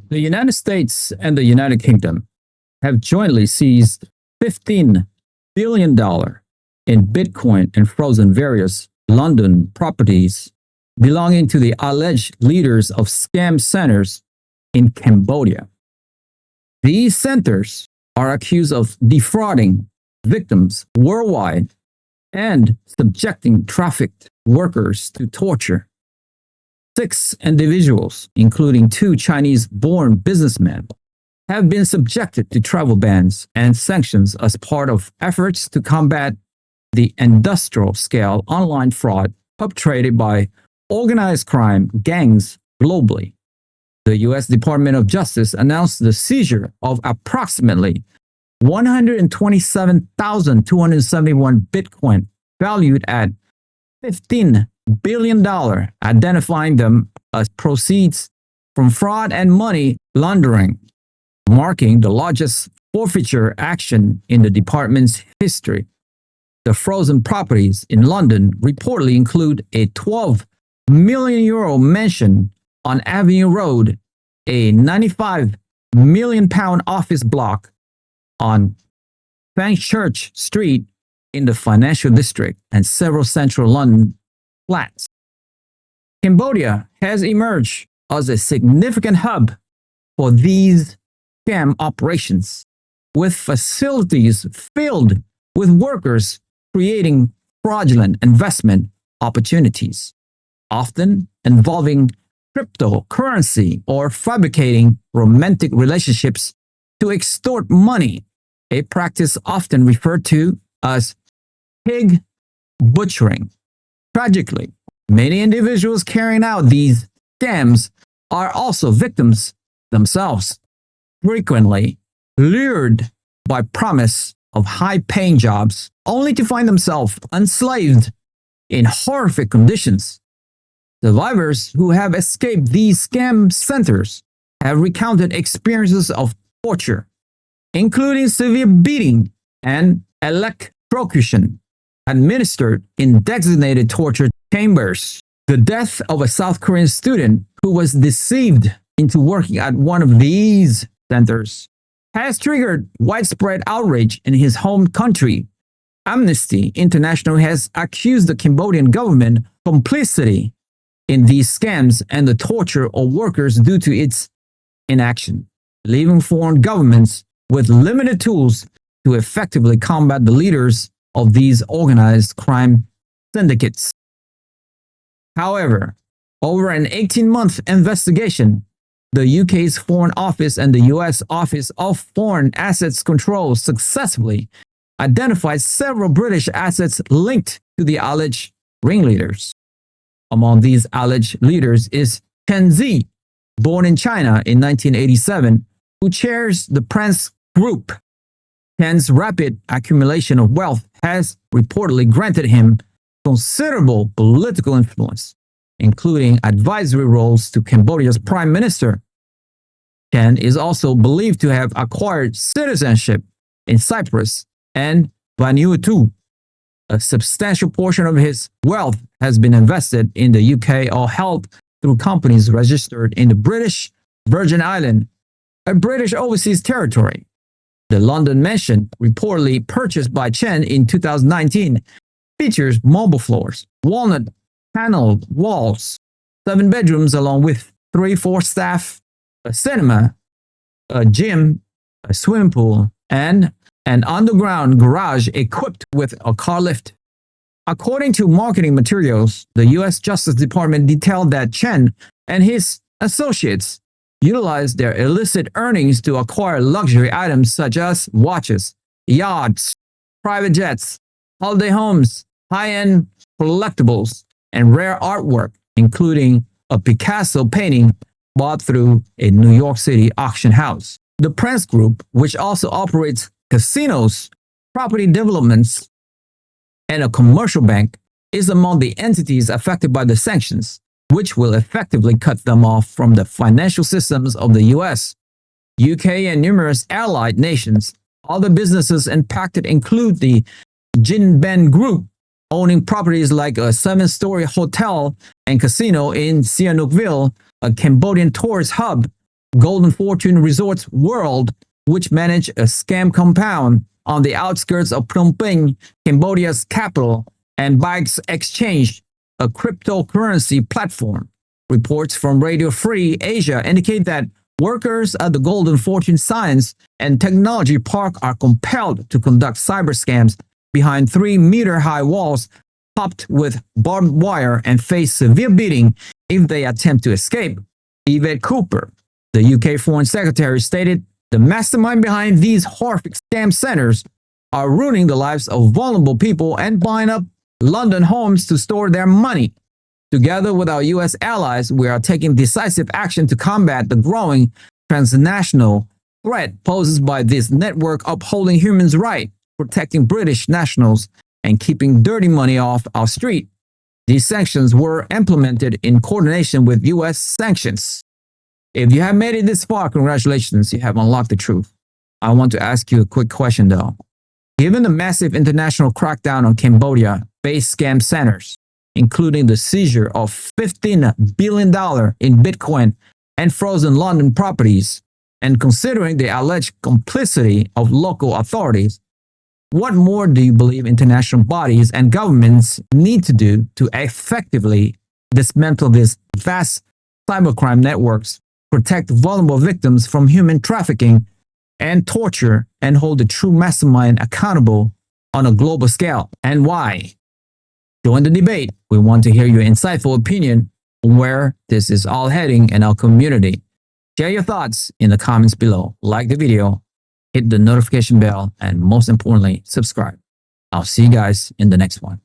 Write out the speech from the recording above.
The United States and the United Kingdom have jointly seized $15 billion in Bitcoin and frozen various London properties belonging to the alleged leaders of scam centers in Cambodia. These centers are accused of defrauding victims worldwide and subjecting trafficked workers to torture. 6 individuals, including 2 Chinese-born businessmen, have been subjected to travel bans and sanctions as part of efforts to combat the industrial-scale online fraud perpetrated by organized crime gangs globally. The U.S. Department of Justice announced the seizure of approximately 127,271 Bitcoin valued at $15 billion, identifying them as proceeds from fraud and money laundering, marking the largest forfeiture action in the department's history. The frozen properties in London reportedly include a €12 million mansion on Avenue Road, a £95 million office block on Fenchurch Street in the financial district, and several central London flats. Cambodia has emerged as a significant hub for these scam operations, with facilities filled with workers creating fraudulent investment opportunities, often involving cryptocurrency or fabricating romantic relationships to extort money, a practice often referred to as pig butchering. Tragically, many individuals carrying out these scams are also victims themselves, frequently lured by promise of high-paying jobs only to find themselves enslaved in horrific conditions. Survivors who have escaped these scam centers have recounted experiences of torture, including severe beating and electrocution administered in designated torture chambers. The death of a South Korean student who was deceived into working at one of these centers has triggered widespread outrage in his home country. Amnesty International has accused the Cambodian government of complicity in these scams and the torture of workers due to its inaction, leaving foreign governments with limited tools to effectively combat the leaders of these organized crime syndicates. However, over an 18-month investigation, the UK's Foreign Office and the US Office of Foreign Assets Control successfully identified several British assets linked to the alleged ringleaders. Among these alleged leaders is Chen Zhi, born in China in 1987, who chairs the Prince Group. Chen's rapid accumulation of wealth has reportedly granted him considerable political influence, including advisory roles to Cambodia's Prime Minister. Chen is also believed to have acquired citizenship in Cyprus and Vanuatu. A substantial portion of his wealth has been invested in the UK or held through companies registered in the British Virgin Islands, a British overseas territory. The London mansion, reportedly purchased by Chen in 2019, features marble floors, walnut paneled walls, 7 bedrooms along with 3-4 staff, a cinema, a gym, a swimming pool, and an underground garage equipped with a car lift. According to marketing materials, the U.S. Justice Department detailed that Chen and his associates utilized their illicit earnings to acquire luxury items such as watches, yachts, private jets, holiday homes, high-end collectibles, and rare artwork, including a Picasso painting bought through a New York City auction house. The Prince Group, which also operates casinos, property developments, and a commercial bank, is among the entities affected by the sanctions, which will effectively cut them off from the financial systems of the US, UK, and numerous allied nations. Other businesses impacted include the Jinben Group, owning properties like a 7-story hotel and casino in Sihanoukville, a Cambodian tourist hub, Golden Fortune Resorts World, which manage a scam compound on the outskirts of Phnom Penh, Cambodia's capital, and Bikes Exchange, a cryptocurrency platform. Reports from Radio Free Asia indicate that workers at the Golden Fortune Science and Technology Park are compelled to conduct cyber scams behind 3-meter-high walls topped with barbed wire and face severe beating if they attempt to escape. Yvette Cooper, the UK Foreign Secretary, stated the mastermind behind these horrific scam centers are ruining the lives of vulnerable people and buying up London homes to store their money. Together with our US allies, we are taking decisive action to combat the growing transnational threat posed by this network upholding human rights, protecting British nationals, and keeping dirty money off our street. These sanctions were implemented in coordination with US sanctions. If you have made it this far, congratulations, you have unlocked the truth. I want to ask you a quick question though. Given the massive international crackdown on Cambodia-based scam centers, including the seizure of $15 billion in Bitcoin and frozen London properties, and considering the alleged complicity of local authorities, what more do you believe international bodies and governments need to do to effectively dismantle these vast cybercrime networks, protect vulnerable victims from human trafficking and torture, and hold the true mastermind accountable on a global scale? And why? Join the debate. We want to hear your insightful opinion on where this is all heading in our community. Share your thoughts in the comments below. Like the video, hit the notification bell, and most importantly, subscribe. I'll see you guys in the next one.